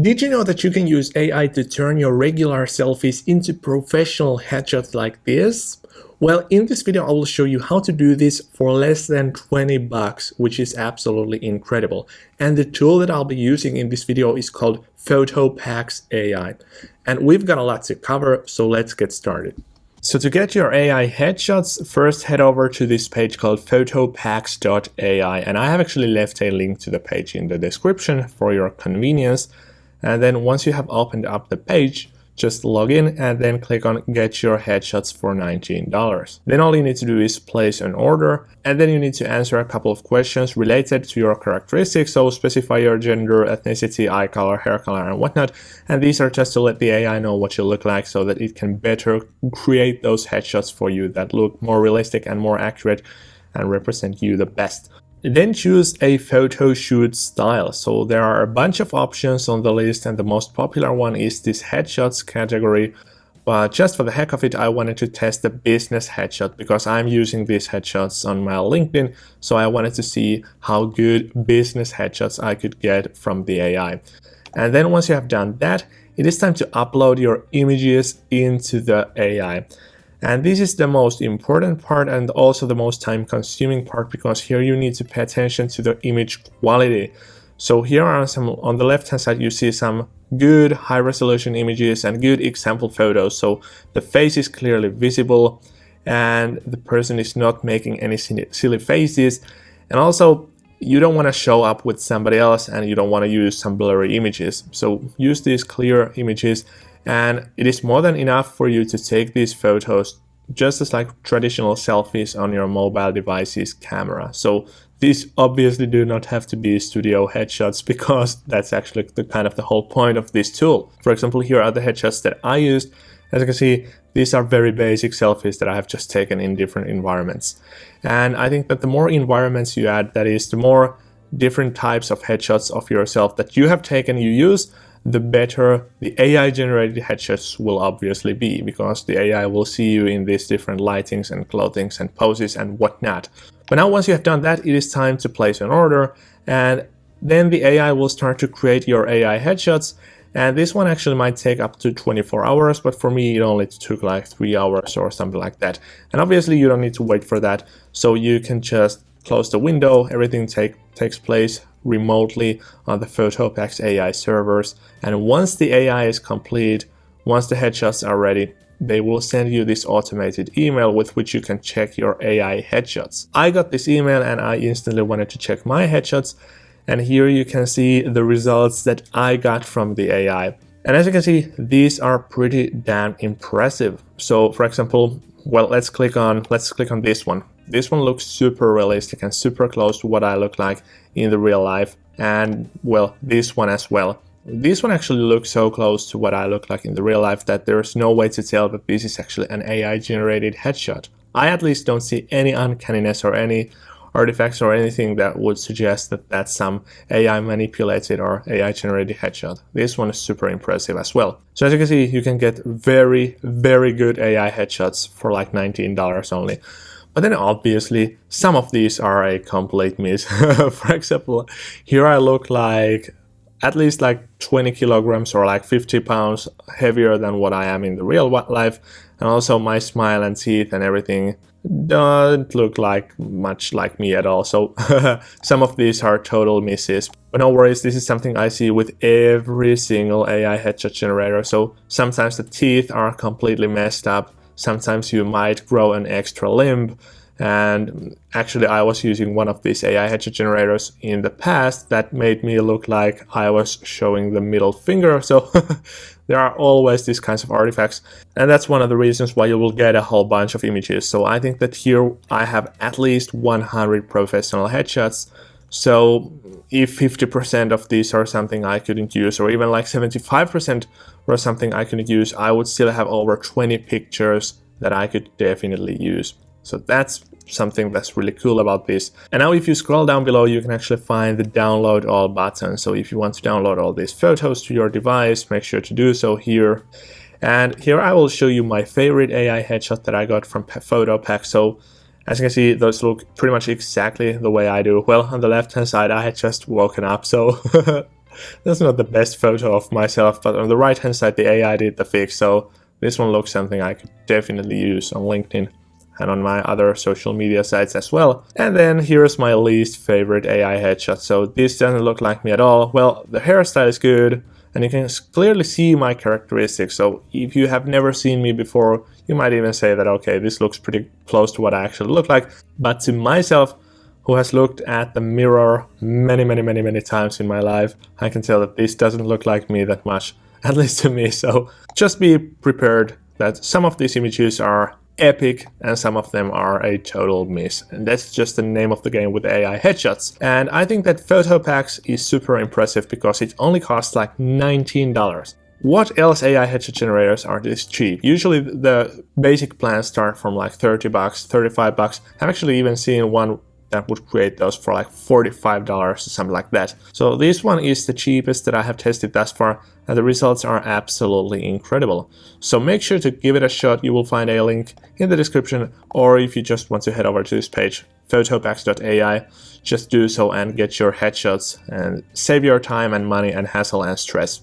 Did you know that you can use AI to turn your regular selfies into professional headshots like this? Well, in this video I will show you how to do this for less than 20 bucks, which is absolutely incredible. And the tool that I'll be using in this video is called PhotoPax AI. And we've got a lot to cover, so let's get started. So to get your AI headshots, first head over to this page called photopax.ai, and I have actually left a link to the page in the description for your convenience. And then once you have opened up the page, just log in and then click on get your headshots for $19. Then all you need to do is place an order, and then you need to answer a couple of questions related to your characteristics. So specify your gender, ethnicity, eye color, hair color, and whatnot. And these are just to let the AI know what you look like so that it can better create those headshots for you that look more realistic and more accurate and represent you the best. Then choose a photo shoot style. So there are a bunch of options on the list, and the most popular one is this headshots category. But just for the heck of it, I wanted to test the business headshot because I'm using these headshots on my LinkedIn. So I wanted to see how good business headshots I could get from the AI. And then once you have done that, it is time to upload your images into the AI. And this is the most important part and also the most time consuming part, because here you need to pay attention to the image quality. So here are some, on the left hand side you see some good high resolution images and good example photos. So the face is clearly visible and the person is not making any silly faces. And also you don't want to show up with somebody else and you don't want to use some blurry images. So use these clear images. And it is more than enough for you to take these photos just as like traditional selfies on your mobile device's camera. So these obviously do not have to be studio headshots, because that's actually the kind of the whole point of this tool. For example, here are the headshots that I used. As you can see, these are very basic selfies that I have just taken in different environments. And I think that the more environments you add, that is, the more different types of headshots of yourself that you have taken, you use, the better the AI generated headshots will obviously be, because the AI will see you in these different lightings and clothings and poses and whatnot. But now once you have done that, it is time to place an order, and then the AI will start to create your AI headshots. And this one actually might take up to 24 hours, but for me it only took like 3 hours or something like that. And obviously you don't need to wait for that, so you can just close the window. Everything takes place remotely on the PhotoPax AI servers. And once the AI is complete, once the headshots are ready, they will send you this automated email with which you can check your AI headshots. I got this email and I instantly wanted to check my headshots. And here you can see the results that I got from the AI. And as you can see, these are pretty damn impressive. So for example, well, let's click on this one. This one looks super realistic and super close to what I look like in the real life. And well, this one as well. This one actually looks so close to what I look like in the real life that there's no way to tell that this is actually an AI generated headshot. I at least don't see any uncanniness or any artifacts or anything that would suggest that that's some AI manipulated or AI generated headshot. This one is super impressive as well. So as you can see, you can get very, very good AI headshots for like $19 only. But then obviously some of these are a complete miss. For example, here I look like at least like 20 kilograms or like 50 pounds heavier than what I am in the real life. And also my smile and teeth and everything don't look like much like me at all. So some of these are total misses. But no worries, this is something I see with every single AI headshot generator. So sometimes the teeth are completely messed up. Sometimes you might grow an extra limb. And actually I was using one of these AI headshot generators in the past that made me look like I was showing the middle finger. So there are always these kinds of artifacts. And that's one of the reasons why you will get a whole bunch of images. So I think that here I have at least 100 professional headshots. So if 50% of these are something I couldn't use, or even like 75% were something I couldn't use, I would still have over 20 pictures that I could definitely use. So that's something that's really cool about this. And now if you scroll down below, you can actually find the download all button. So if you want to download all these photos to your device, make sure to do so here. And here I will show you my favorite AI headshot that I got from PhotoPax. So as you can see, those look pretty much exactly the way I do. Well, on the left hand side, I had just woken up, so That's not the best photo of myself, but on the right hand side the AI did the fix, so this one looks something I could definitely use on LinkedIn and on my other social media sites as well. And then here's my least favorite AI headshot. So this doesn't look like me at all. Well, the hairstyle is good, and you can clearly see my characteristics. So if you have never seen me before, you might even say that, okay, this looks pretty close to what I actually look like. But to myself, who has looked at the mirror many times in my life, I can tell that this doesn't look like me that much, at least to me. So just be prepared that some of these images are epic and some of them are a total miss, and that's just the name of the game with AI headshots. And I think that PhotoPax is super impressive because it only costs like $19. What else AI headshot generators are this cheap? Usually the basic plans start from like $30, $35. I've actually even seen one that would create those for like $45 or something like that. So this one is the cheapest that I have tested thus far, and the results are absolutely incredible. So make sure to give it a shot. You will find a link in the description, or if you just want to head over to this page, photopax.ai, just do so and get your headshots and save your time and money and hassle and stress.